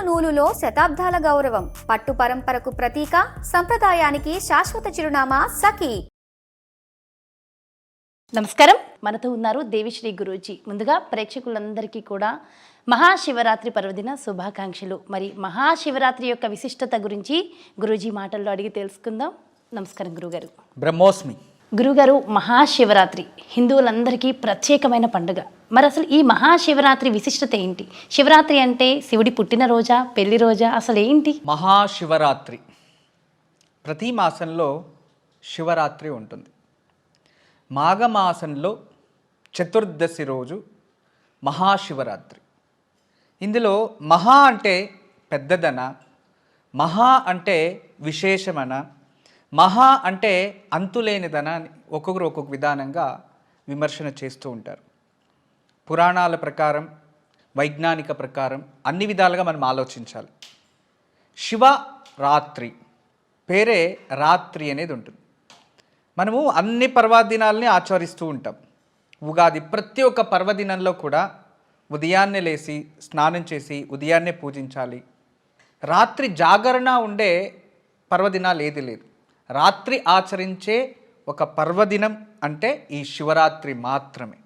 నూలులో శతాబ్దాల గౌరవం, పట్టు పరంపరకు ప్రతీక, సంప్రదాయానికి శాశ్వత చిరునామా సఖీ. నమస్కారం, మనతో ఉన్నారు దేవిశ్రీ గురూజీ. ముందుగా ప్రేక్షకులందరికీ కూడా మహాశివరాత్రి పర్వదిన శుభాకాంక్షలు. మరి మహాశివరాత్రి యొక్క విశిష్టత గురించి గురూజీ మాటల్లో అడిగి తెలుసుకుందాం. నమస్కారం గురుగారు. బ్రహ్మోస్మి. గురుగారు, మహాశివరాత్రి హిందువులందరికీ ప్రత్యేకమైన పండుగ. మరి అసలు ఈ మహాశివరాత్రి విశిష్టత ఏంటి? శివరాత్రి అంటే శివుడి పుట్టినరోజా, పెళ్లి రోజా, అసలు ఏంటి? మహాశివరాత్రి ప్రతి మాసంలో శివరాత్రి ఉంటుంది. మాఘమాసంలో చతుర్దశి రోజు మహాశివరాత్రి. ఇందులో మహా అంటే పెద్దదన, మహా అంటే విశేషమన, మహా అంటే అంతులేనిదన అని ఒక్కొక్కరు ఒక్కొక్క విధానంగా విమర్శన చేస్తూ ఉంటారు. పురాణాల ప్రకారం, వైజ్ఞానిక ప్రకారం అన్ని విధాలుగా మనం ఆలోచించాలి. శివరాత్రి పేరే రాత్రి అనేది ఉంటుంది. మనము అన్ని పర్వదినాలని ఆచరిస్తూ ఉంటాం. ఉగాది ప్రతి ఒక్క పర్వదినంలో కూడా ఉదయాన్నే లేచి స్నానం చేసి ఉదయాన్నే పూజించాలి. రాత్రి జాగరణ ఉండే పర్వదినాలు ఏది లేదు. రాత్రి ఆచరించే ఒక పర్వదినం అంటే ఈ శివరాత్రి మాత్రమే.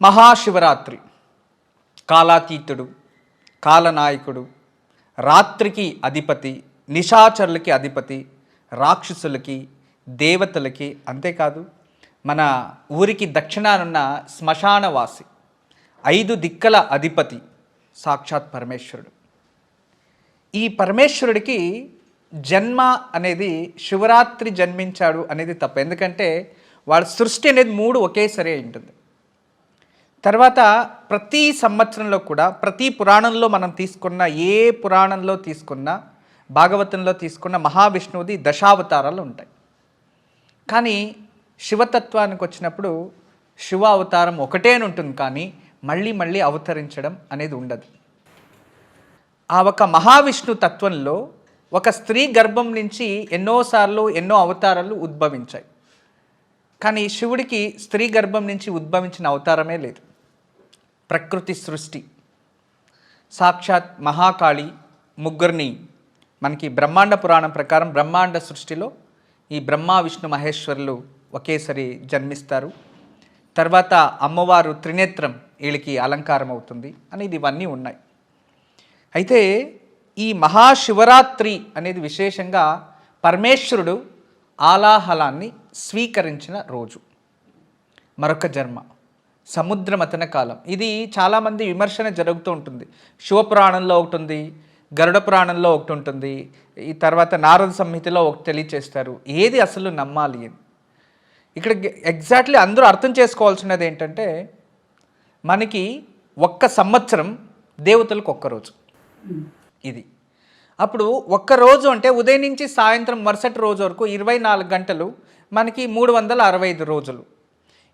మహాశివరాత్రి కాలాతీతుడు, కాలనాయకుడు, రాత్రికి అధిపతి, నిశాచరులకి అధిపతి, రాక్షసులకి, దేవతలకి, అంతేకాదు మన ఊరికి దక్షిణానున్న శ్మశానవాసి, 5 దిక్కల అధిపతి సాక్షాత్ పరమేశ్వరుడు. ఈ పరమేశ్వరుడికి జన్మ అనేది శివరాత్రి జన్మించాడు అనేది తప్ప. ఎందుకంటే వాడి సృష్టి అనేది 3 ఒకేసారి ఉంటుంది. తర్వాత ప్రతి సంవత్సరంలో కూడా ప్రతి పురాణంలో మనం తీసుకున్న, ఏ పురాణంలో తీసుకున్నా, భాగవతంలో తీసుకున్న మహావిష్ణువుది దశావతారాలు ఉంటాయి. కానీ శివతత్వానికి వచ్చినప్పుడు శివ అవతారం ఒకటే అని ఉంటుంది, కానీ మళ్ళీ మళ్ళీ అవతరించడం అనేది ఉండదు. ఆ ఒక మహావిష్ణు తత్వంలో ఒక స్త్రీ గర్భం నుంచి ఎన్నోసార్లు ఎన్నో అవతారాలు ఉద్భవించాయి. కానీ శివుడికి స్త్రీ గర్భం నుంచి ఉద్భవించిన అవతారమే లేదు. ప్రకృతి సృష్టి సాక్షాత్ మహాకాళి ముగ్గురిని మనకి బ్రహ్మాండ పురాణం ప్రకారం బ్రహ్మాండ సృష్టిలో ఈ బ్రహ్మ విష్ణు మహేశ్వరులు ఒకేసారి జన్మిస్తారు. తర్వాత అమ్మవారు త్రినేత్రం వీళ్ళకి అలంకారం అవుతుంది అనేది ఇవన్నీ ఉన్నాయి. అయితే ఈ మహాశివరాత్రి అనేది విశేషంగా పరమేశ్వరుడు ఆలాహలాన్ని స్వీకరించిన రోజు. మరొక జన్మ సముద్ర మథన కాలం. ఇది చాలామంది విమర్శన జరుగుతూ ఉంటుంది. శివపురాణంలో ఒకటి ఉంది, గరుడ పురాణంలో ఒకటి ఉంటుంది, ఈ తర్వాత నారద సంహితలో ఒకటి తెలియచేస్తారు. ఏది అసలు నమ్మాలి అని ఇక్కడ ఎగ్జాక్ట్లీ అందరూ అర్థం చేసుకోవాల్సినది ఏంటంటే, మనకి ఒక్క సంవత్సరం దేవతలకు ఒక్కరోజు ఇది. అప్పుడు ఒక్కరోజు అంటే ఉదయం నుంచి సాయంత్రం మరుసటి రోజు వరకు 24 గంటలు, మనకి 365 రోజులు.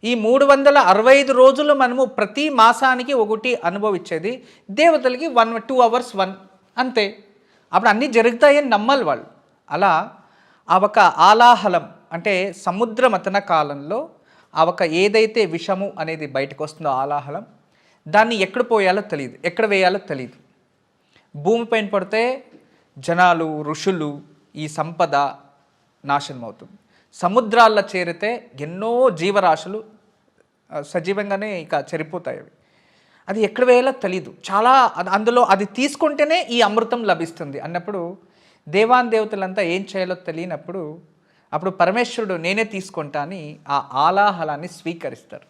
ఈ 365 రోజులు మనము ప్రతి మాసానికి ఒకటి అనుభవించేది, దేవతలకి 2 hours 1 అంతే. అప్పుడు అన్నీ జరుగుతాయని నమ్మాలి వాళ్ళు. అలా ఆ ఒక ఆలాహలం అంటే సముద్ర మథన కాలంలో ఆ ఒక ఏదైతే విషము అనేది బయటకు వస్తుందో ఆలాహలం, దాన్ని ఎక్కడ పోయాలో తెలియదు, ఎక్కడ వేయాలో తెలియదు. భూమిపైన పడితే జనాలు, ఋషులు, ఈ సంపద నాశనం అవుతుంది. సముద్రాల్లో చేరితే ఎన్నో జీవరాశులు సజీవంగానే ఇక చనిపోతాయి. అది ఎక్కడ వేయాలో తెలీదు. చాలా అందులో అది తీసుకుంటేనే ఈ అమృతం లభిస్తుంది అన్నప్పుడు దేవాన్ దేవతలంతా ఏం చేయాలో తెలియనప్పుడు అప్పుడు పరమేశ్వరుడు నేనే తీసుకుంటా అని ఆ ఆలాహలాన్ని స్వీకరిస్తారు.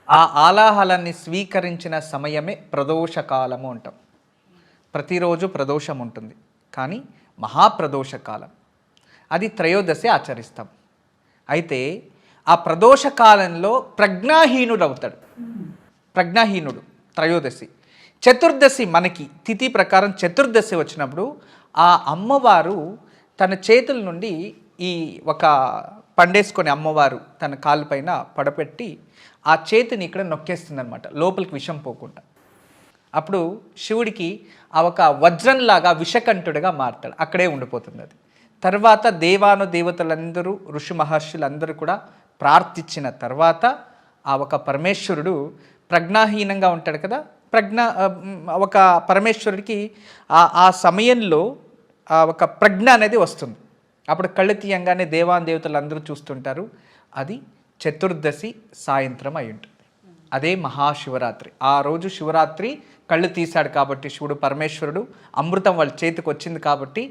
ఆ ఆలాహలాన్ని స్వీకరించిన సమయమే ప్రదోషకాలము అంటాం. ప్రతిరోజు ప్రదోషం ఉంటుంది, కానీ మహాప్రదోషకాలం అది త్రయోదశి ఆచరిస్తాం. అయితే ఆ ప్రదోషకాలంలో ప్రజ్ఞాహీనుడు అవుతాడు. ప్రజ్ఞాహీనుడు త్రయోదశి. చతుర్దశి మనకి తిథి ప్రకారం చతుర్దశి వచ్చినప్పుడు ఆ అమ్మవారు తన చేతుల నుండి ఈ ఒక పండేసుకొని అమ్మవారు తన కాళ్ళ పైన పడపెట్టి ఆ చేతిని ఇక్కడ నొక్కేస్తుంది అనమాట, లోపలికి విషం పోకుండా. అప్పుడు శివుడికి ఆ ఒక వజ్రంలాగా విషకంఠుడిగా మారుతాడు, అక్కడే ఉండిపోతుంది అది. తర్వాత దేవాను దేవతలందరూ, ఋషి మహర్షులందరూ కూడా ప్రార్థించిన తర్వాత ఆ ఒక పరమేశ్వరుడు ప్రజ్ఞాహీనంగా ఉంటాడు కదా, ఒక పరమేశ్వరుడికి ఆ సమయంలో ఒక ప్రజ్ఞ అనేది వస్తుంది. అప్పుడు కళ్ళు తీయంగానే దేవతలు అందరూ చూస్తుంటారు. అది చతుర్దశి సాయంత్రం అయి ఉంటుంది. అదే మహాశివరాత్రి. ఆ రోజు శివరాత్రి కళ్ళు తీశాడు కాబట్టి శివుడు పరమేశ్వరుడు, అమృతం వాళ్ళ చేతికి వచ్చింది కాబట్టి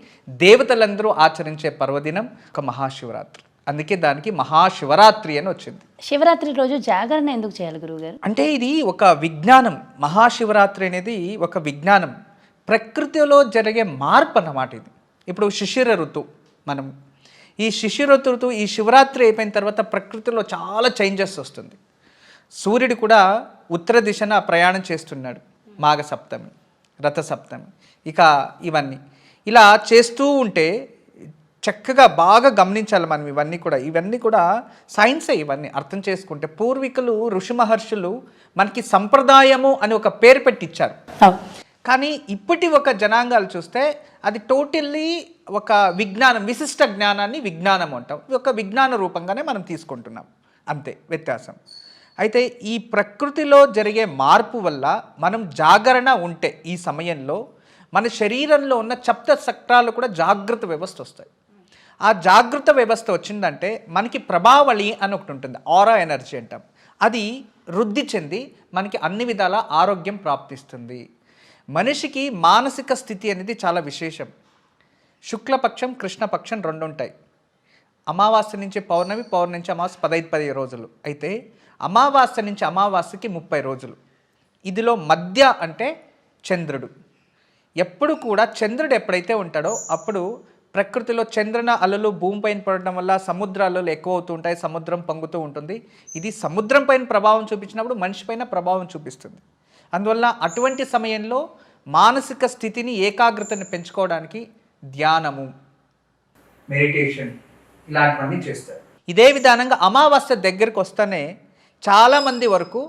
దేవతలందరూ ఆచరించే పర్వదినం ఒక మహాశివరాత్రి. అందుకే దానికి మహాశివరాత్రి అని వచ్చింది. శివరాత్రి రోజు జాగరణ ఎందుకు చేయాలి గురువుగారు? అంటే ఇది ఒక విజ్ఞానం. మహాశివరాత్రి అనేది ఒక విజ్ఞానం, ప్రకృతిలో జరిగే మార్పు అన్నమాట ఇది. ఇప్పుడు శిశిర ఋతువు, మనం ఈ శిశిర ఋతువు ఈ శివరాత్రి అయిపోయిన తర్వాత ప్రకృతిలో చాలా చేంజెస్ వస్తుంది. సూర్యుడు కూడా ఉత్తర దిశన ప్రయాణం చేస్తున్నాడు. మాఘ సప్తమి, రథ సప్తమి, ఇక ఇవన్నీ ఇలా చేస్తూ ఉంటే చక్కగా బాగా గమనించాలి మనం. ఇవన్నీ కూడా సైన్సే. ఇవన్నీ అర్థం చేసుకుంటే పూర్వీకులు ఋషి మహర్షులు మనకి సంప్రదాయము అని ఒక పేరు పెట్టించారు. కానీ ఇప్పటి ఒక జనాంగాలు చూస్తే అది టోటల్లీ ఒక విజ్ఞానం, విశిష్ట జ్ఞానాన్ని విజ్ఞానం అంటాం. ఒక విజ్ఞాన రూపంగానే మనం తీసుకుంటున్నాం, అంతే వ్యత్యాసం. అయితే ఈ ప్రకృతిలో జరిగే మార్పు వల్ల మనం జాగరణ ఉంటే ఈ సమయంలో మన శరీరంలో ఉన్న సప్త చక్రాలు కూడా జాగృత వ్యవస్థ వస్తాయి. ఆ జాగృత వ్యవస్థ వచ్చిందంటే మనకి ప్రభావళి అని ఒకటి ఉంటుంది, ఆరా ఎనర్జీ అంటాం. అది వృద్ధి చెంది మనకి అన్ని విధాల ఆరోగ్యం ప్రాప్తిస్తుంది. మనిషికి మానసిక స్థితి అనేది చాలా విశేషం. శుక్లపక్షం కృష్ణపక్షం రెండు ఉంటాయి. అమావాస్య నుంచి పౌర్ణమి, పౌర్ణమి నుంచి అమావాస్య 15 రోజులు. అయితే అమావాస్య నుంచి అమావాస్యకి 30 రోజులు. ఇదిలో మధ్య అంటే చంద్రుడు. ఎప్పుడు కూడా చంద్రుడు ఎప్పుడైతే ఉంటాడో అప్పుడు ప్రకృతిలో చంద్రన అలలు భూమిపైన పడడం వల్ల సముద్రాలలో ఎక్కువ అవుతూ ఉంటాయి, సముద్రం పొంగుతూ ఉంటుంది. ఇది సముద్రం పైన ప్రభావం చూపించినప్పుడు మనిషి పైన ప్రభావం చూపిస్తుంది. అందువల్ల అటువంటి సమయంలో మానసిక స్థితిని, ఏకాగ్రతని పెంచుకోవడానికి ధ్యానము, మెడిటేషన్ ఇలాంటివన్నీ చేస్తారు. ఇదే విధానంగా అమావాస్య దగ్గరికి వస్తేనే చాలామంది వరకు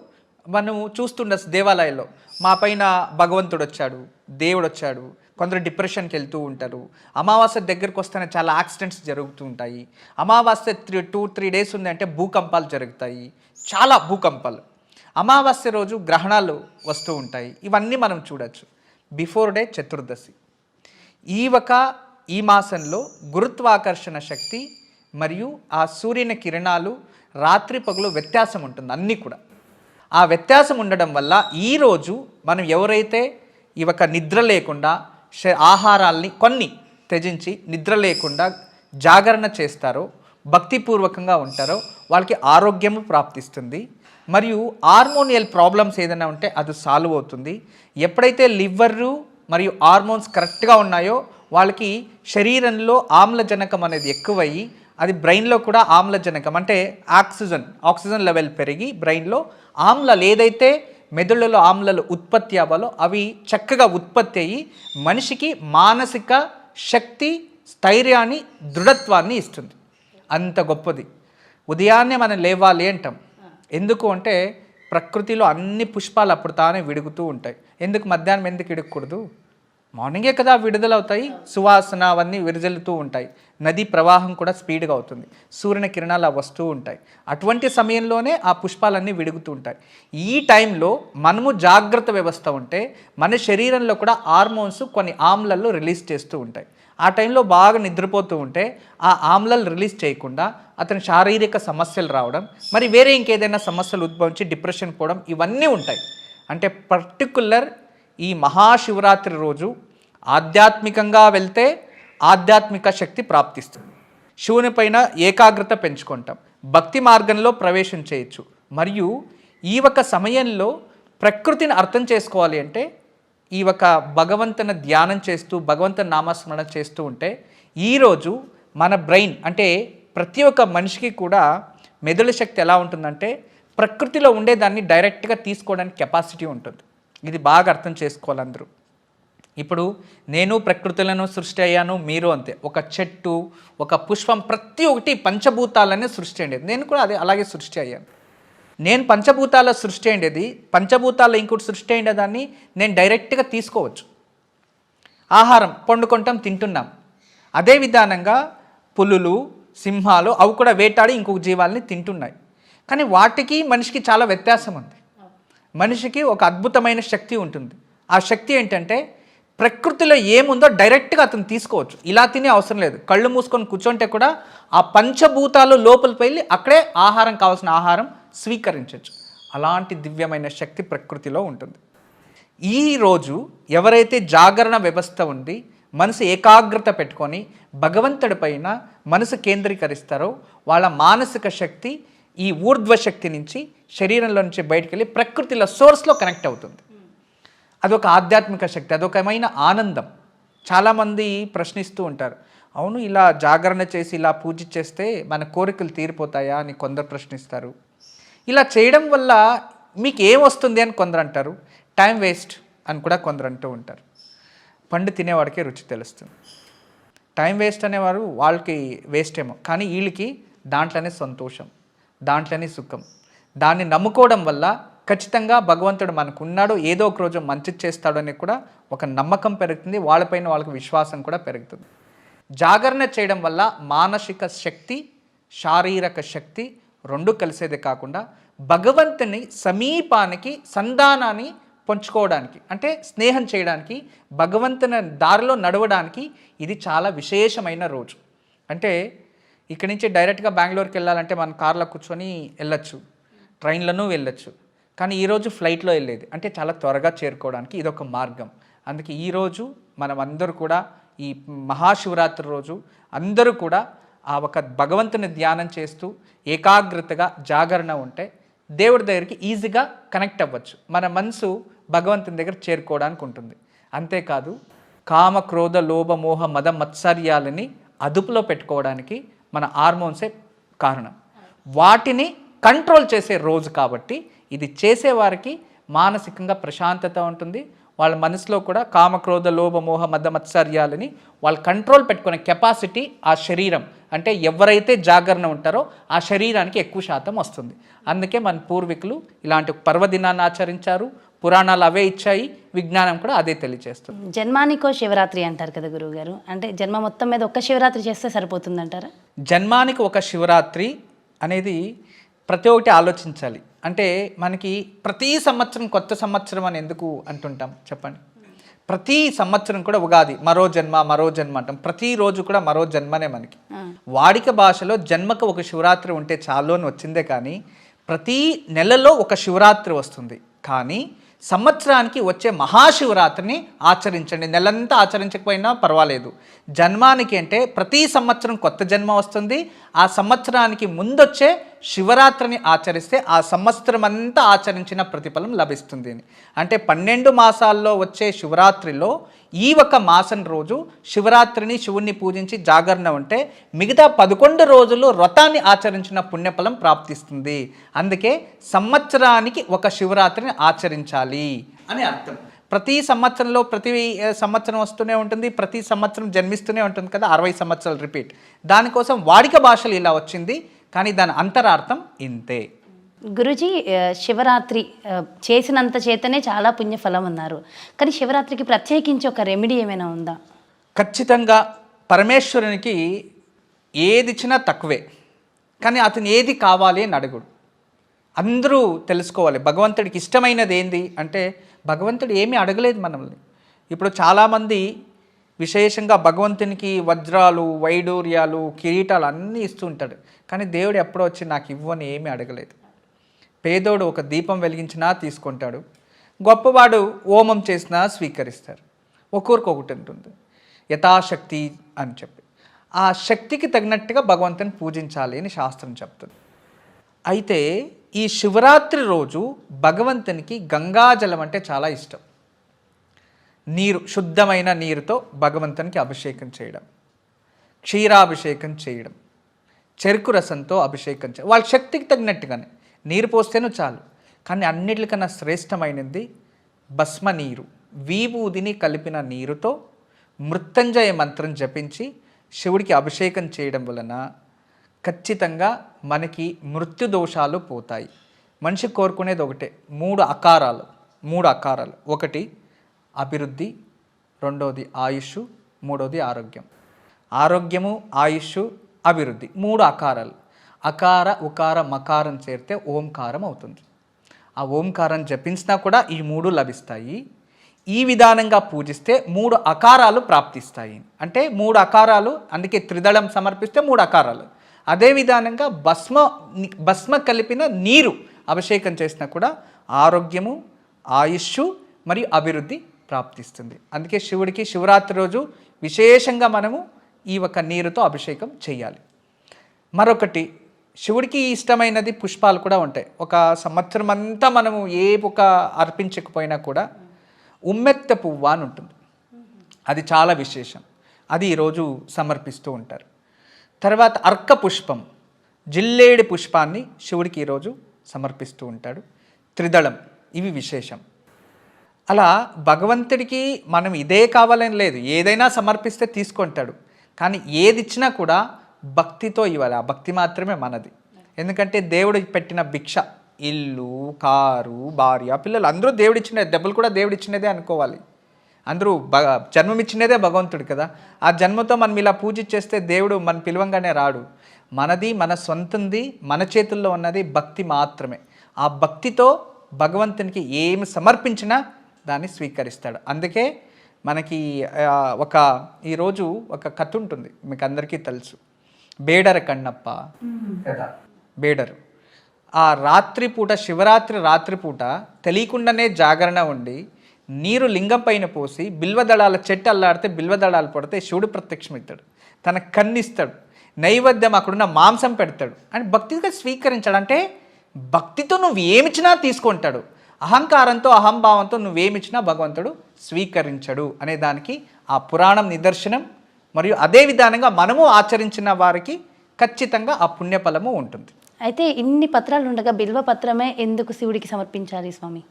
మనం చూస్తుండొచ్చు దేవాలయాల్లో, మా పైన భగవంతుడు వచ్చాడు, దేవుడు వచ్చాడు. కొందరు డిప్రెషన్కి వెళ్తూ ఉంటారు. అమావాస్య దగ్గరికి వస్తేనే చాలా యాక్సిడెంట్స్ జరుగుతూ ఉంటాయి. అమావాస్య 2-3 డేస్ ఉందంటే భూకంపాలు జరుగుతాయి, చాలా భూకంపాలు. అమావాస్య రోజు గ్రహణాలు వస్తూ ఉంటాయి. ఇవన్నీ మనం చూడొచ్చు. బిఫోర్ డే చతుర్దశి. ఈ మాసంలో గురుత్వాకర్షణ శక్తి మరియు ఆ సూర్యుని కిరణాలు రాత్రి పగలు వ్యత్యాసం ఉంటుంది అన్నీ కూడా. ఆ వ్యత్యాసం ఉండడం వల్ల ఈరోజు మనం ఎవరైతే నిద్ర లేకుండా ఆహారాల్ని కొన్ని త్యజించి నిద్ర లేకుండా జాగరణ చేస్తారో, భక్తిపూర్వకంగా ఉంటారో వాళ్ళకి ఆరోగ్యము ప్రాప్తిస్తుంది. మరియు హార్మోనియల్ ప్రాబ్లమ్స్ ఏదైనా ఉంటే అది సాల్వ్ అవుతుంది. ఎప్పుడైతే లివర్రు మరియు హార్మోన్స్ కరెక్ట్గా ఉన్నాయో వాళ్ళకి శరీరంలో ఆమ్లజనకం అనేది ఎక్కువయ్యి అది బ్రెయిన్లో కూడా ఆమ్లజనకం అంటే ఆక్సిజన్ లెవెల్ పెరిగి బ్రెయిన్లో ఆమ్లాలు ఏదైతే మెదడులో ఆమ్లాలు ఉత్పత్తి అవ్వాలో అవి చక్కగా ఉత్పత్తి అయ్యి మనిషికి మానసిక శక్తి, స్థైర్యాన్ని, దృఢత్వాన్ని ఇస్తుంది. అంత గొప్పది. ఉదయాన్నే మనం లేవాలి అంటాం. ఎందుకు అంటే ప్రకృతిలో అన్ని పుష్పాలు అప్పుడు తానే విడుగుతూ ఉంటాయి. ఎందుకు మధ్యాహ్నం ఎందుకు విడగకూడదు? మార్నింగే కదా విడుదలవుతాయి, సువాసన అవన్నీ విరజల్లుతూ ఉంటాయి. నదీ ప్రవాహం కూడా స్పీడ్గా అవుతుంది, సూర్యుని కిరణాలు వస్తూ ఉంటాయి. అటువంటి సమయంలోనే ఆ పుష్పాలన్నీ విడుగుతూ ఉంటాయి. ఈ టైంలో మనము జాగ్రత్త వ్యవస్థ ఉంటే మన శరీరంలో కూడా హార్మోన్స్ కొన్ని ఆమ్లాలు రిలీజ్ చేస్తూ ఉంటాయి. ఆ టైంలో బాగా నిద్రపోతూ ఉంటే ఆ ఆమ్లాలు రిలీజ్ చేయకుండా అతని శారీరక సమస్యలు రావడం, మరి వేరే ఇంకేదైనా సమస్యలు ఉద్భవించి డిప్రెషన్ పోవడం ఇవన్నీ ఉంటాయి. అంటే పర్టికులర్ ఈ మహాశివరాత్రి రోజు ఆధ్యాత్మికంగా వెళ్తే ఆధ్యాత్మిక శక్తి ప్రాప్తిస్తుంది. శివుని పైన ఏకాగ్రత పెంచుకుంటాం, భక్తి మార్గంలో ప్రవేశం చేయొచ్చు. మరియు ఈ సమయంలో ప్రకృతిని అర్థం చేసుకోవాలి అంటే ఈ భగవంతుని ధ్యానం చేస్తూ భగవంతుని నామస్మరణ చేస్తూ ఉంటే ఈరోజు మన బ్రెయిన్ అంటే ప్రతి ఒక్క మనిషికి కూడా మెదడు శక్తి ఎలా ఉంటుందంటే ప్రకృతిలో ఉండేదాన్ని డైరెక్ట్గా తీసుకోవడానికి కెపాసిటీ ఉంటుంది. ఇది బాగా అర్థం చేసుకోవాలి అందరూ. ఇప్పుడు నేను ప్రకృతులను సృష్టి అయ్యాను, మీరు అంతే. ఒక చెట్టు, ఒక పుష్పం, ప్రతి ఒక్కటి పంచభూతాలనే సృష్టి అయ్యేది. నేను కూడా అలాగే సృష్టి అయ్యాను. నేను పంచభూతాల సృష్టి అయ్యేది, పంచభూతాల ఇంకోటి సృష్టి అయ్యేదాన్ని నేను డైరెక్ట్గా తీసుకోవచ్చు. ఆహారం వండుకుంటాం, తింటున్నాం. అదే విధానంగా పులులు, సింహాలు అవి కూడా వేటాడి ఇంకొక జీవాలని తింటున్నాయి. కానీ వాటికి మనిషికి చాలా వ్యత్యాసం ఉంది. మనిషికి ఒక అద్భుతమైన శక్తి ఉంటుంది. ఆ శక్తి ఏంటంటే ప్రకృతిలో ఏముందో డైరెక్ట్గా అతను తీసుకోవచ్చు. ఇలా తినే అవసరం లేదు. కళ్ళు మూసుకొని కూర్చుంటే కూడా ఆ పంచభూతాలు లోపలికి వెళ్ళి అక్కడే ఆహారం, కావాల్సిన ఆహారం స్వీకరించవచ్చు. అలాంటి దివ్యమైన శక్తి ప్రకృతిలో ఉంటుంది. ఈరోజు ఎవరైతే జాగరణ వ్యవస్థ ఉండి మనసు ఏకాగ్రత పెట్టుకొని భగవంతుడి పైన మనసు కేంద్రీకరిస్తారో వాళ్ళ మానసిక శక్తి ఈ ఊర్ధ్వ శక్తి నుంచి శరీరంలో నుంచి బయటికి వెళ్ళి ప్రకృతిలో సోర్స్లో కనెక్ట్ అవుతుంది. అదొక ఆధ్యాత్మిక శక్తి, అదొకమైన ఆనందం. చాలామంది ప్రశ్నిస్తూ ఉంటారు, అవును ఇలా జాగరణ చేసి ఇలా పూజ చేస్తే మన కోరికలు తీరిపోతాయా అని కొందరు ప్రశ్నిస్తారు. ఇలా చేయడం వల్ల మీకు ఏం వస్తుంది అని కొందరు అంటారు. టైం వేస్ట్ అని కూడా కొందరు అంటూ ఉంటారు. పండు తినేవాడికే రుచి తెలుస్తుంది. టైం వేస్ట్ అనేవారు వాళ్ళకి వేస్ట్ ఏమో, కానీ వీళ్ళకి దాంట్లోనే సంతోషం, దాంట్లోనే సుఖం. దాన్ని నమ్ముకోవడం వల్ల ఖచ్చితంగా భగవంతుడు మనకు ఉన్నాడు, ఏదో ఒక రోజు మంచి చేస్తాడు అని కూడా ఒక నమ్మకం పెరుగుతుంది. వాళ్ళపైన వాళ్ళకి విశ్వాసం కూడా పెరుగుతుంది. జాగరణ చేయడం వల్ల మానసిక శక్తి, శారీరక శక్తి రెండు కలిసేదే కాకుండా భగవంతుని సమీపానికి, సంధానాన్ని పంచుకోవడానికి, అంటే స్నేహం చేయడానికి, భగవంతుని దారిలో నడవడానికి ఇది చాలా విశేషమైన రోజు. అంటే ఇక్కడి నుంచి డైరెక్ట్గా బెంగళూరుకి వెళ్ళాలంటే మనం కార్లో కూర్చొని వెళ్ళొచ్చు, ట్రైన్లను వెళ్ళొచ్చు. కానీ ఈరోజు ఫ్లైట్లో వెళ్ళేది అంటే చాలా త్వరగా చేరుకోవడానికి ఇదొక మార్గం. అందుకే ఈరోజు మనం అందరూ కూడా ఈ మహాశివరాత్రి రోజు అందరూ కూడా ఆ ఒక భగవంతుని ధ్యానం చేస్తూ ఏకాగ్రతగా జాగరణ ఉంటే దేవుడి దగ్గరికి ఈజీగా కనెక్ట్ అవ్వచ్చు. మన మనసు భగవంతుని దగ్గర చేరుకోవడానికి ఉంటుంది. అంతేకాదు కామ, క్రోధ, లోభ, మోహ, మద, మత్సర్యాలని అదుపులో పెట్టుకోవడానికి మన హార్మోన్సే కారణం. వాటిని కంట్రోల్ చేసే రోజు కాబట్టి ఇది చేసేవారికి మానసికంగా ప్రశాంతత ఉంటుంది. వాళ్ళ మనసులో కూడా కామ, క్రోధ, లోభ, మోహ, మద, మత్సర్యాలని వాళ్ళు కంట్రోల్ పెట్టుకునే కెపాసిటీ ఆ శరీరం, అంటే ఎవరైతే జాగరణ ఉంటారో ఆ శరీరానికి ఎక్కువ శాతం వస్తుంది. అందుకే మన పూర్వీకులు ఇలాంటి పర్వదినాన్ని ఆచరించారు. పురాణాలు అవే ఇచ్చాయి, విజ్ఞానం కూడా అదే తెలియజేస్తుంది. జన్మానికో శివరాత్రి అంటారు కదా గురువుగారు, అంటే జన్మ మొత్తం మీద ఒక్క శివరాత్రి చేస్తే సరిపోతుందంటారా? జన్మానికి ఒక శివరాత్రి అనేది ప్రతి ఒక్కటి ఆలోచించాలి. అంటే మనకి ప్రతి సంవత్సరం కొత్త సంవత్సరం అని ఎందుకు అంటుంటాం చెప్పండి? ప్రతి సంవత్సరం కూడా ఉగాది మరో జన్మ, మరో జన్మ అంటాం. ప్రతిరోజు కూడా మరో జన్మనే మనకి. వాడిక భాషలో జన్మకు ఒక శివరాత్రి ఉంటే చాలు అని వచ్చిందే, కానీ ప్రతి నెలలో ఒక శివరాత్రి వస్తుంది. కానీ సంవత్సరానికి వచ్చే మహాశివరాత్రిని ఆచరించండి. నెలంతా ఆచరించకపోయినా పర్వాలేదు. జన్మానికి అంటే ప్రతి సంవత్సరం కొత్త జన్మ వస్తుంది. ఆ సంవత్సరానికి ముందొచ్చే శివరాత్రిని ఆచరిస్తే ఆ సంవత్సరం అంతా ఆచరించిన ప్రతిఫలం లభిస్తుంది. అంటే 12 మాసాల్లో వచ్చే శివరాత్రిలో ఈ ఒక మాసం రోజు శివరాత్రిని శివుణ్ణి పూజించి జాగరణ ఉంటే మిగతా 11 రోజులు వ్రతాన్ని ఆచరించిన పుణ్యఫలం ప్రాప్తిస్తుంది. అందుకే సంవత్సరానికి ఒక శివరాత్రిని ఆచరించాలి అని అర్థం. ప్రతి సంవత్సరంలో ప్రతి సంవత్సరం వస్తూనే ఉంటుంది, ప్రతి సంవత్సరం జన్మిస్తూనే ఉంటుంది కదా, 60 సంవత్సరాలు రిపీట్. దానికోసం వాడిక భాషలు ఇలా వచ్చింది, కానీ దాని అంతరార్థం ఇంతే. గురుజీ, శివరాత్రి చేసినంత చేతనే చాలా పుణ్యఫలం అన్నారు, కానీ శివరాత్రికి ప్రత్యేకించి ఒక రెమెడీ ఏమైనా ఉందా? ఖచ్చితంగా పరమేశ్వరునికి ఏది ఇచ్చినా తక్కువే, కానీ అతను ఏది కావాలి అని అడుగుడు. అందరూ తెలుసుకోవాలి భగవంతుడికి ఇష్టమైనది ఏంది అంటే, భగవంతుడు ఏమీ అడగలేదు మనల్ని. ఇప్పుడు చాలామంది విశేషంగా భగవంతునికి వజ్రాలు, వైడూర్యాలు, కిరీటాలు అన్నీ ఇస్తూ ఉంటాడు, కానీ దేవుడు ఎప్పుడో వచ్చి నాకు ఇవ్వని ఏమీ అడగలేదు. పేదోడు ఒక దీపం వెలిగించినా తీసుకుంటాడు, గొప్పవాడు హోమం చేసినా స్వీకరిస్తారు. ఒక్కొక్కరికి ఒకటి ఉంటుంది, యథాశక్తి అని చెప్పి. ఆ శక్తికి తగినట్టుగా భగవంతుని పూజించాలి అని శాస్త్రం చెప్తుంది. అయితే ఈ శివరాత్రి రోజు భగవంతునికి గంగాజలం అంటే చాలా ఇష్టం. నీరు, శుద్ధమైన నీరుతో భగవంతునికి అభిషేకం చేయడం, క్షీరాభిషేకం చేయడం, చెరుకు రసంతో అభిషేకం చేయడం, వాళ్ళ శక్తికి తగినట్టుగానే. నీరు పోస్తేనూ చాలు, కానీ అన్నిటికన్నా శ్రేష్టమైనది భస్మ నీరు. విభూదిని కలిపిన నీరుతో మృత్యుంజయ మంత్రం జపించి శివుడికి అభిషేకం చేయడం వలన ఖచ్చితంగా మనకి మృత్యు దోషాలు పోతాయి. మనిషి కోరుకునేది ఒకటే, 3 అకారాలు. ఒకటి అభివృద్ధి, రెండోది ఆయుష్, మూడోది ఆరోగ్యం. ఆరోగ్యము, ఆయుష్, అభివృద్ధి 3 అకారాలు. అకార, ఉకార, మకారం చేరితే ఓంకారం అవుతుంది. ఆ ఓంకారం జపించినా కూడా ఈ 3 లభిస్తాయి. ఈ విధానంగా పూజిస్తే 3 అకారాలు ప్రాప్తిస్తాయి. అంటే 3 అకారాలు, అందుకే త్రిదళం సమర్పిస్తే 3 అకారాలు. అదే విధానంగా భస్మ కలిపిన నీరు అభిషేకం చేసినా కూడా ఆరోగ్యము, ఆయుష్షు మరియు అభివృద్ధి ప్రాప్తిస్తుంది. అందుకే శివుడికి శివరాత్రి రోజు విశేషంగా మనము ఈ ఒక నీరుతో అభిషేకం చేయాలి. మరొకటి, శివుడికి ఇష్టమైనది పుష్పాలు కూడా ఉంటాయి. ఒక సంవత్సరం అంతా మనము ఏ ఒక అర్పించకపోయినా కూడా ఉమ్మెత్త పువ్వు అని ఉంటుంది, అది చాలా విశేషం, అది ఈరోజు సమర్పిస్తూ ఉంటారు. తర్వాత అర్క పుష్పం, జిల్లేడి పుష్పాన్ని శివుడికి ఈరోజు సమర్పిస్తూ ఉంటాడు. త్రిదళం, ఇవి విశేషం. అలా భగవంతుడికి మనం ఇదే కావాలని లేదు, ఏదైనా సమర్పిస్తే తీసుకుంటాడు. కానీ ఏది ఇచ్చినా కూడా భక్తితో ఇవ్వాలి, ఆ భక్తి మాత్రమే మనది. ఎందుకంటే దేవుడు పెట్టిన భిక్ష, ఇల్లు, కారు, భార్య, పిల్లలు అందరూ దేవుడిచ్చిన, డబ్బులు కూడా దేవుడిచ్చినదే అనుకోవాలి. అందరూ జన్మమిచ్చినదే భగవంతుడు కదా. ఆ జన్మతో మనం ఇలా పూజ చేస్తే దేవుడు మన పిలవంగానే రాడు. మనది, మన సొంతంది, మన చేతుల్లో ఉన్నది భక్తి మాత్రమే. ఆ భక్తితో భగవంతునికి ఏమి సమర్పించినా దాన్ని స్వీకరిస్తాడు. అందుకే మనకి ఈరోజు ఒక కథ ఉంటుంది, మీకు అందరికీ తెలుసు, బేడర కన్నప్ప కదా. బేడరు ఆ రాత్రిపూట, శివరాత్రి రాత్రిపూట తెలియకుండానే జాగరణ ఉండి నీరు లింగం పైన పోసి బిల్వదళాల చెట్టు అల్లాడితే బిల్వదళాలు పడితే శివుడు ప్రత్యక్షమవుతాడు, తన కన్నిస్తాడు, నైవేద్యం అక్కడున్న మాంసం పెడతాడు అని భక్తిగా స్వీకరించాడు. అంటే భక్తితో నువ్వు ఏమిచ్చినా తీసుకుంటాడు, అహంకారంతో అహంభావంతో నువ్వేమిచ్చినా భగవంతుడు స్వీకరించడు అనే దానికి ఆ పురాణం నిదర్శనం. మరియు అదే విధానంగా మనము ఆచరించిన వారికి ఖచ్చితంగా ఆ పుణ్యఫలము ఉంటుంది. అయితే ఇన్ని పత్రాలు ఉండగా బిల్వ పత్రమే ఎందుకు శివుడికి సమర్పించాలి స్వామి?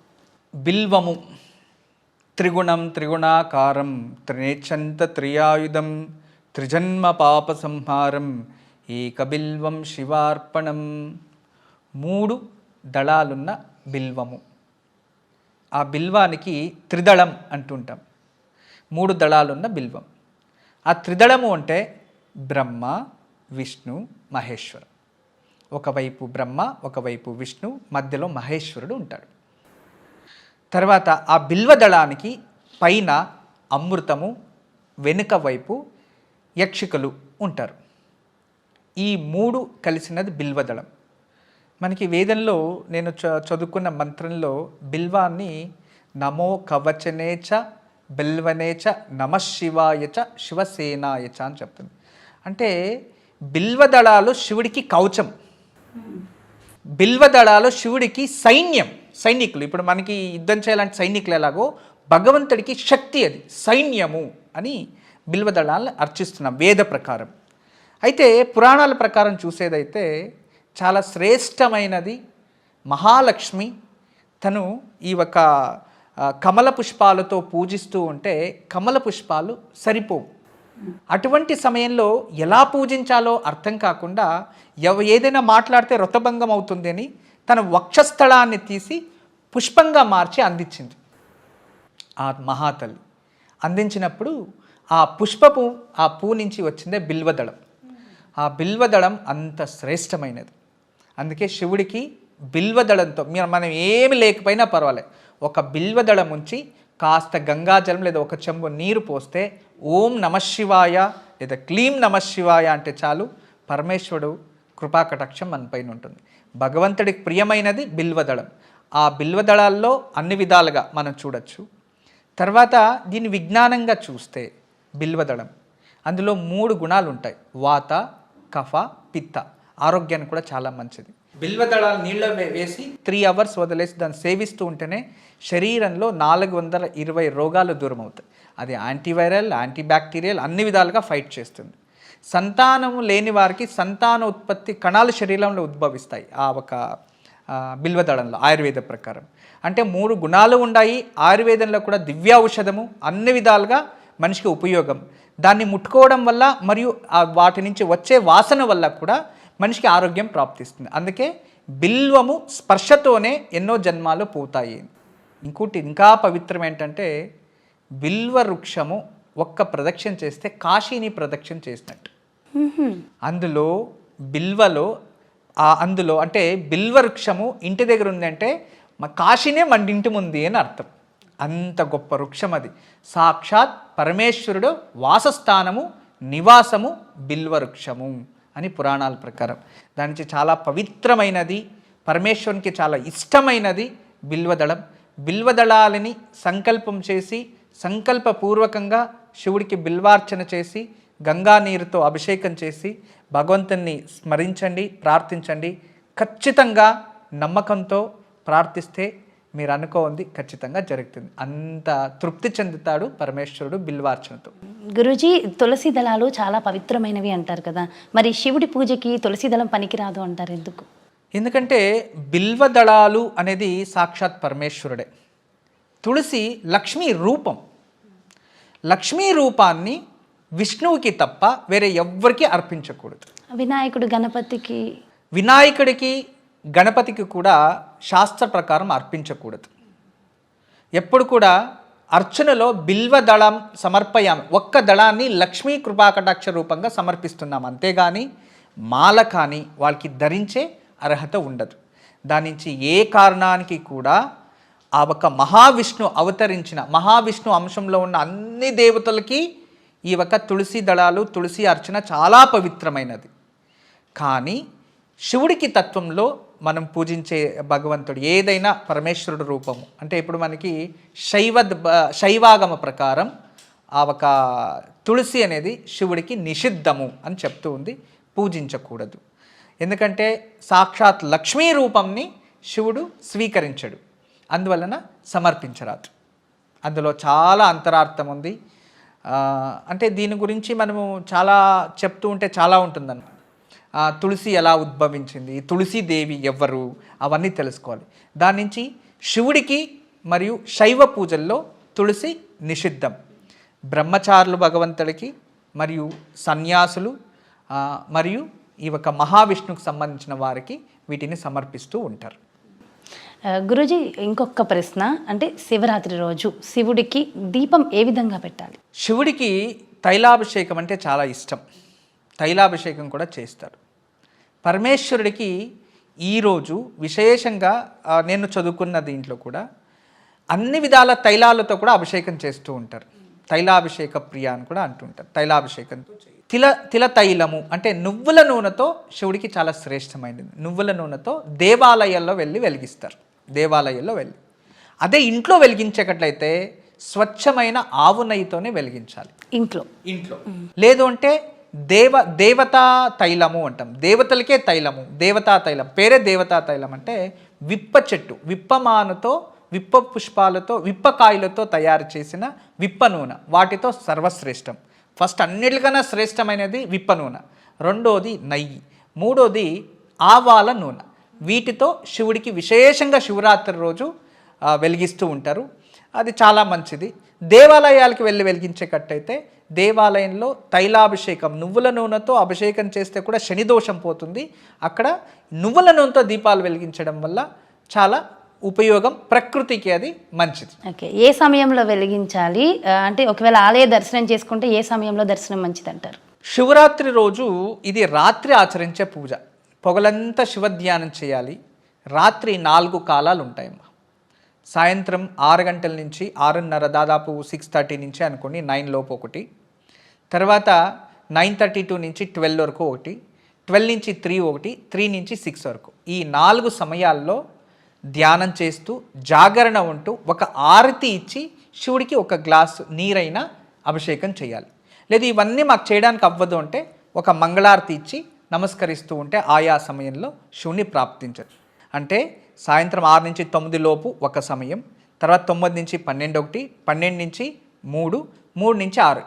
బిల్వము త్రిగుణం త్రిగుణాకారం త్రినేచ్చంత త్రియాయుధం త్రిజన్మ పాప సంహారం ఏకబిల్వం శివార్పణం. 3 దళాలున్న బిల్వము. ఆ బిల్వానికి త్రిదళం అంటుంటాం. 3 దళాలున్న బిల్వం. ఆ త్రిదళము అంటే బ్రహ్మ, విష్ణు, మహేశ్వరం. ఒకవైపు బ్రహ్మ, ఒకవైపు విష్ణు, మధ్యలో మహేశ్వరుడు ఉంటాడు. తర్వాత ఆ బిల్వదళానికి పైన అమృతము, వెనుక వైపు యక్షికలు ఉంటారు. ఈ 3 కలిసినది బిల్వదళం. మనకి వేదంలో నేను చదువుకున్న మంత్రంలో బిల్వాన్ని నమో కవచనేచ బిల్వనేచ నమశివాయచ శివసేనాయచ అని చెప్తుంది. అంటే బిల్వదళాలు శివుడికి కవచం, బిల్వదళాలు శివుడికి సైనికులు. ఇప్పుడు మనకి యుద్ధం చేయాలంటే సైనికులు ఎలాగో భగవంతుడికి శక్తి, అది సైన్యము అని బిల్వదళాలను అర్చిస్తున్నాం వేద ప్రకారం. అయితే పురాణాల ప్రకారం చూసేదైతే చాలా శ్రేష్టమైనది మహాలక్ష్మి. తను ఈ ఒక కమల పుష్పాలతో పూజిస్తూ ఉంటే కమల పుష్పాలు సరిపోవు. అటువంటి సమయంలో ఎలా పూజించాలో అర్థం కాకుండా ఏదైనా మాట్లాడితే రుతభంగం అవుతుంది అని తన వక్షస్థలాన్ని తీసి పుష్పంగా మార్చి అందించింది ఆ మహాతల్లి. అందించినప్పుడు ఆ పుష్పపు, ఆ పూ నుంచి వచ్చిందే బిల్వదళం. ఆ బిల్వదళం అంత శ్రేష్టమైనది. అందుకే శివుడికి బిల్వదళంతో మనం ఏమి లేకపోయినా పర్వాలేదు, ఒక బిల్వదళం ఉంచి కాస్త గంగాజలం లేదా ఒక చెంబు నీరు పోస్తే ఓం నమశివాయ లేదా క్లీం నమశివాయ అంటే చాలు, పరమేశ్వరుడు కృపాకటాక్షం మన పైన ఉంటుంది. భగవంతుడికి ప్రియమైనది బిల్వదళం. ఆ బిల్వదళాల్లో అన్ని విధాలుగా మనం చూడొచ్చు. తర్వాత దీన్ని విజ్ఞానంగా చూస్తే బిల్వదళం అందులో 3 గుణాలు ఉంటాయి, వాత, కఫ, పిత్త. ఆరోగ్యానికి కూడా చాలా మంచిది. బిల్వదళాలు నీళ్ళ వేసి 3 అవర్స్ వదిలేసి దాన్ని సేవిస్తూ ఉంటేనే శరీరంలో 420 రోగాలు దూరం అవుతాయి. అది యాంటీవైరల్, యాంటీబ్యాక్టీరియల్, అన్ని విధాలుగా ఫైట్ చేస్తుంది. సంతానము లేని వారికి సంతాన ఉత్పత్తి కణాలు శరీరంలో ఉద్భవిస్తాయి ఆ ఒక బిల్వదళంలో ఆయుర్వేద ప్రకారం. అంటే 3 గుణాలు ఉన్నాయి. ఆయుర్వేదంలో కూడా దివ్య ఔషధము, అన్ని విధాలుగా మనిషికి ఉపయోగం. దాన్ని ముట్టుకోవడం వల్ల మరియు వాటి నుంచి వచ్చే వాసన వల్ల కూడా మనిషికి ఆరోగ్యం ప్రాప్తిస్తుంది. అందుకే బిల్వము స్పర్శతోనే ఎన్నో జన్మాలు పోతాయి. ఇంకోటి ఇంకా పవిత్రం ఏంటంటే బిల్వ వృక్షము ఒక్క ప్రదక్షిణ చేస్తే కాశీని ప్రదక్షిణ చేసినట్టు. అందులో అంటే బిల్వ వృక్షము ఇంటి దగ్గర ఉందంటే మా కాశీనే మన ఇంటి ముందు అని అర్థం. అంత గొప్ప వృక్షం అది. సాక్షాత్ పరమేశ్వరుడు వాసస్థానము నివాసము బిల్వవృక్షము అని పురాణాల ప్రకారం. దాని నుంచి చాలా పవిత్రమైనది, పరమేశ్వరునికి చాలా ఇష్టమైనది బిల్వదళం. బిల్వదళాలని సంకల్పం చేసి సంకల్పపూర్వకంగా శివుడికి బిల్వార్చన చేసి గంగా నీరుతో అభిషేకం చేసి భగవంతుని స్మరించండి, ప్రార్థించండి. ఖచ్చితంగా నమ్మకంతో ప్రార్థిస్తే మీరు అనుకోండి ఖచ్చితంగా జరుగుతుంది. అంత తృప్తి చెందుతాడు పరమేశ్వరుడు బిల్వార్చనతో. గురూజీ, తులసి దళాలు చాలా పవిత్రమైనవి అంటారు కదా, మరి శివుడి పూజకి తులసి దళం పనికిరాదు అంటారు, ఎందుకు? ఎందుకంటే బిల్వదళాలు అనేది సాక్షాత్ పరమేశ్వరుడే. తులసి లక్ష్మీ రూపం. లక్ష్మీ రూపాన్ని విష్ణువుకి తప్ప వేరే ఎవ్వరికి అర్పించకూడదు. వినాయకుడికి గణపతికి కూడా శాస్త్ర ప్రకారం అర్పించకూడదు. ఎప్పుడు కూడా అర్చనలో బిల్వదళం సమర్పయామి, ఒక్క దళాన్ని లక్ష్మీ కృపాకటాక్ష రూపంగా సమర్పిస్తున్నాం, అంతేగాని మాల కానీ వాళ్ళకి ధరించే అర్హత ఉండదు. దాని నుంచి ఏ కారణానికి కూడా ఆ ఒక మహావిష్ణు అవతరించిన మహావిష్ణు అంశంలో ఉన్న అన్ని దేవతలకి ఈ ఒక తులసి దళాలు తులసి అర్చన చాలా పవిత్రమైనది. కానీ శివుడికి తత్వంలో మనం పూజించే భగవంతుడు ఏదైనా పరమేశ్వరుడు రూపము అంటే ఇప్పుడు మనకి శైవాగమ ప్రకారం ఆ ఒక తులసి అనేది శివుడికి నిషిద్ధము అని చెప్తూ ఉంది, పూజించకూడదు. ఎందుకంటే సాక్షాత్ లక్ష్మీ రూపంని శివుడు స్వీకరించడు, అందువలన సమర్పించరాదు. అందులో చాలా అంతరార్థం ఉంది. అంటే దీని గురించి మనము చాలా చెప్తూ ఉంటే చాలా ఉంటుందన్నమాట. తులసి ఎలా ఉద్భవించింది, తులసి దేవి ఎవరు, అవన్నీ తెలుసుకోవాలి. దాని నుంచి శివుడికి మరియు శైవ పూజల్లో తులసి నిషిద్ధం. బ్రహ్మచారులు భగవంతుడికి మరియు సన్యాసులు మరియు ఈ ఒక మహావిష్ణువుకి సంబంధించిన వారికి వీటిని సమర్పిస్తూ ఉంటారు. గురూజీ, ఇంకొక ప్రశ్న, అంటే శివరాత్రి రోజు శివుడికి దీపం ఏ విధంగా పెట్టాలి? శివుడికి తైలాభిషేకం అంటే చాలా ఇష్టం, తైలాభిషేకం కూడా చేస్తారు. పరమేశ్వరుడికి ఈరోజు విశేషంగా నేను చదువుకున్న దీంట్లో కూడా అన్ని విధాల తైలాలతో కూడా అభిషేకం చేస్తూ ఉంటారు. తైలాభిషేక ప్రియ అని కూడా అంటుంటారు. తైలాభిషేకంతో తిల తైలము అంటే నువ్వుల నూనెతో శివుడికి చాలా శ్రేష్టమైనది. నువ్వుల నూనెతో దేవాలయాల్లో వెళ్ళి వెలిగిస్తారు. దేవాలయాల్లో వెళ్ళి అదే ఇంట్లో వెలిగించేటట్లయితే స్వచ్ఛమైన ఆవు నెయ్యితోనే వెలిగించాలి ఇంట్లో. లేదు అంటే దేవతా తైలము అంటాం, దేవతలకే తైలము, దేవతా తైలం పేరే దేవతా తైలం. అంటే విప్ప చెట్టు, విప్పమానుతో, విప్ప పుష్పాలతో, విప్పకాయలతో తయారు చేసిన విప్ప నూనె, వాటితో సర్వశ్రేష్టం. ఫస్ట్ అన్నిటికన్నా శ్రేష్టమైనది విప్ప నూనె, రెండోది నెయ్యి, మూడోది ఆవాల నూనె. వీటితో శివుడికి విశేషంగా శివరాత్రి రోజు వెలిగిస్తూ ఉంటారు. అది చాలా మంచిది. దేవాలయాలకు వెళ్ళి వెలిగించేటట్టయితే దేవాలయంలో తైలాభిషేకం నువ్వుల నూనెతో అభిషేకం చేస్తే కూడా శని దోషం పోతుంది. అక్కడ నువ్వుల నూనెతో దీపాలు వెలిగించడం వల్ల చాలా ఉపయోగం, ప్రకృతికి అది మంచిది. ఓకే, ఏ సమయంలో వెలిగించాలి? అంటే ఒకవేళ ఆలయ దర్శనం చేసుకుంటే ఏ సమయంలో దర్శనం మంచిది అంటారు? శివరాత్రి రోజు ఇది రాత్రి ఆచరించే పూజ. పొగలంతా శివధ్యానం చేయాలి. రాత్రి 4 కాలాలు ఉంటాయమ్మా. సాయంత్రం 6 గంటల నుంచి 6:30, దాదాపు 6:30 నుంచి అనుకోండి, 9 లోపు ఒకటి, తర్వాత 9:32 నుంచి 12 వరకు ఒకటి, 12 నుంచి 3 ఒకటి, 3 నుంచి 6 వరకు. ఈ 4 సమయాల్లో ధ్యానం చేస్తూ జాగరణ ఉంటూ ఒక ఆరతి ఇచ్చి శివుడికి ఒక గ్లాసు నీరైనా అభిషేకం చేయాలి. లేదు ఇవన్నీ మాకు చేయడానికి అవ్వదు అంటే ఒక మంగళారతి ఇచ్చి నమస్కరిస్తూ ఉంటే ఆయా సమయంలో శివుని ప్రాప్తించచ్చు. అంటే సాయంత్రం 6 నుంచి 9 లోపు ఒక సమయం, తర్వాత 9 నుంచి 12 ఒకటి, 12 నుంచి 3, 3 నుంచి 6,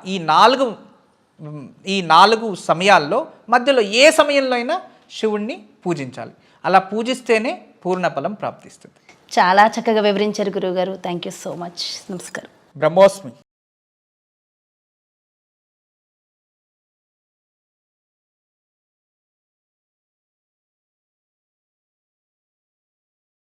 ఈ 4 సమయాల్లో మధ్యలో ఏ సమయంలో అయినా శివుణ్ణి పూజించాలి. అలా పూజిస్తేనే పూర్ణ ఫలం ప్రాప్తిస్తుంది. చాలా చక్కగా వివరించారు గురువుగారు. Thank you so much. నమస్కారం. బ్రహ్మోస్మి.